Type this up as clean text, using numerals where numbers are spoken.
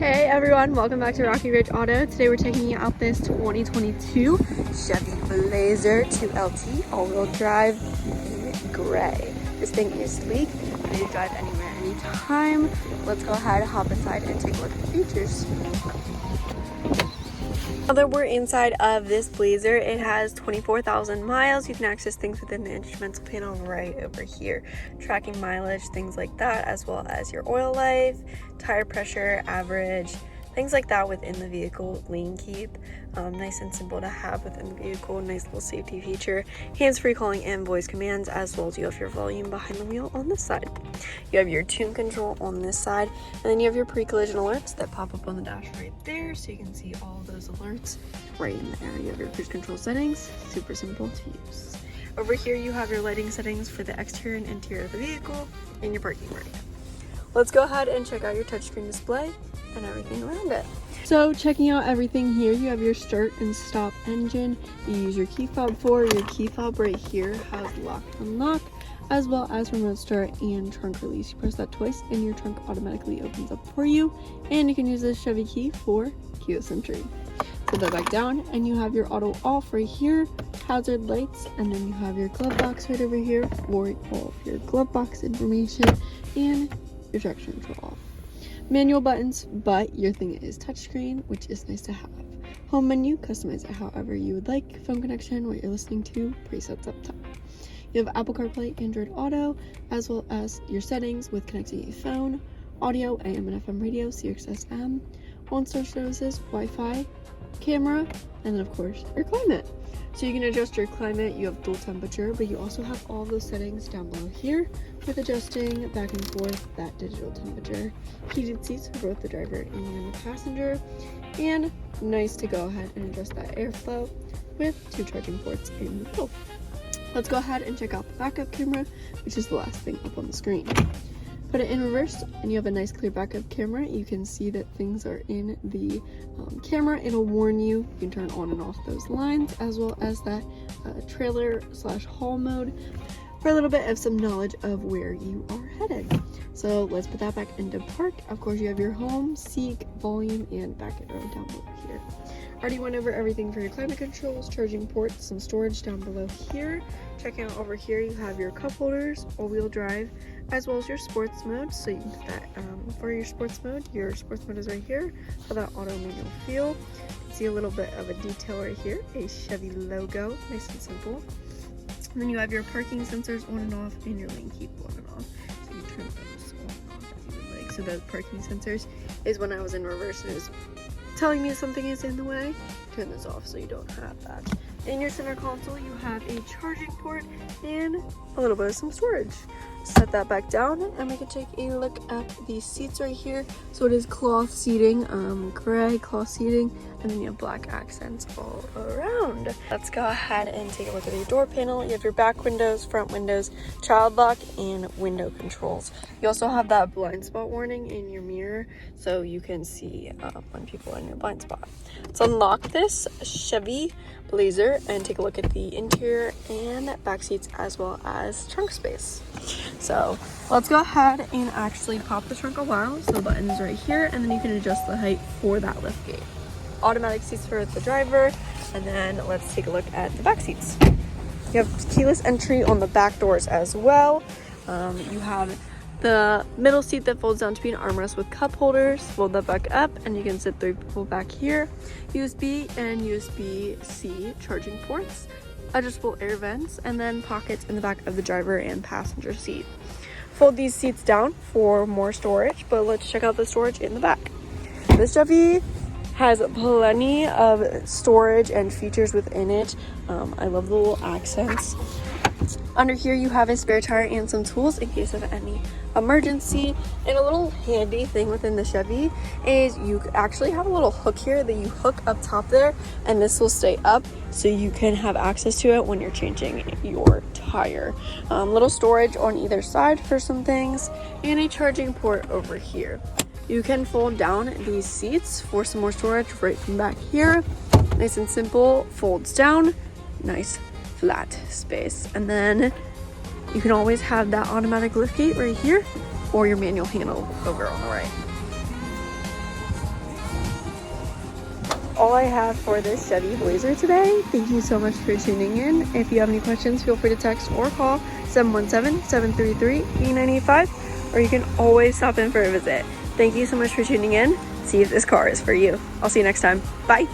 Hey everyone, welcome back to Rocky Ridge Auto. Today we're taking you out this 2022 Chevy Blazer 2LT all-wheel drive in gray. This thing is sleek, ready to drive anywhere, anytime. Let's go ahead, hop inside, and take a look at the features. Now that we're inside of this Blazer, it has 24,000 miles. You can access things within the instrumental panel right over here. Tracking mileage, things like that, as well as your oil life, tire pressure, average, things like that within the vehicle. Lane keep, nice and simple to have within the vehicle. Nice little safety feature. Hands-free calling and voice commands, as well as you have your volume behind the wheel on this side. You have your tune control on this side, and then you have your pre-collision alerts that pop up on the dash right there, so you can see all those alerts right in there. You have your cruise control settings, super simple to use. Over here you have your lighting settings for the exterior and interior of the vehicle, and your parking area. Let's go ahead and check out your touchscreen display and everything around it. So checking out everything here, you have your start and stop engine. You use your key fob for. Your key fob right here has lock and unlock, as well as remote start and trunk release. You press that twice and your trunk automatically opens up for you, and you can use this Chevy key for keyless entry. Put that back down and you have your auto off right here, hazard lights, and then you have your glove box right over here for all of your glove box information and your traction control off. Manual buttons, but your thing is touchscreen, which is nice to have. Home menu, customize it however you would like. Phone connection, what you're listening to, presets up top. You have Apple CarPlay, Android Auto, as well as your settings with connecting a phone, audio, AM and FM radio, SiriusXM, OnStar services, Wi-Fi, camera, and then of course your climate. So you can adjust your climate. You have dual temperature, but you also have all those settings down below here with adjusting back and forth that digital temperature. Heated seats for both the driver and the passenger, and nice to go ahead and adjust that airflow with 2 charging ports in the middle. Let's go ahead and check out the backup camera, which is the last thing up on the screen. Put it in reverse and you have a nice clear backup camera. You can see that things are in the camera. It'll warn you. You can turn on and off those lines, as well as that trailer/haul mode for a little bit of some knowledge of where you are headed. So let's put that back into park. Of course, you have your home, seek, volume, and back arrow down below here. Already went over everything for your climate controls, charging ports, some storage down below here. Checking out over here, you have your cup holders, all-wheel drive, as well as your sports mode. So you can put that for your sports mode. Your sports mode is right here for that auto manual feel. You can see a little bit of a detail right here, a Chevy logo, nice and simple. And then you have your parking sensors on and off, and your lane keep on and off. So you turn those on and off as you would like. So the parking sensors is when I was in reverse and it was telling me something is in the way. Turn this off so you don't have that. In your center console, you have a charging port and a little bit of some storage. Set that back down and we can take a look at the seats right here. So it is cloth seating, gray cloth seating, and then you have black accents all around. Let's go ahead and take a look at your door panel. You have your back windows, front windows, child lock, and window controls. You also have that blind spot warning in your mirror, so you can see when people are in your blind spot. Let's unlock this Chevy Blazer and take a look at the interior and back seats, as well as trunk space. So let's go ahead and actually pop the trunk a while. So the button's right here, and then you can adjust the height for that lift gate. Automatic seats for the driver, and then let's take a look at the back seats. You have keyless entry on the back doors as well. You have the middle seat that folds down to be an armrest with cup holders. Fold that back up and you can sit 3 people back here. USB and USB-C charging ports, adjustable air vents, and then pockets in the back of the driver and passenger seat. Fold these seats down for more storage, but let's check out the storage in the back. This Chevy has plenty of storage and features within it. I love the little accents. Under here you have a spare tire and some tools in case of any emergency. And a little handy thing within the Chevy is you actually have a little hook here that you hook up top there, and this will stay up so you can have access to it when you're changing your tire. Little storage on either side for some things, and a charging port over here. You can fold down these seats for some more storage right from back here. Nice and simple, folds down, nice flat space. And then you can always have that automatic lift gate right here, or your manual handle over on the right. all I have for this Chevy Blazer today. Thank you so much for tuning in. If you have any questions, feel free to text or call 717-733-8985, or you can always stop in for a visit. Thank you so much for tuning in. See if this car is for you. I'll see you next time. Bye.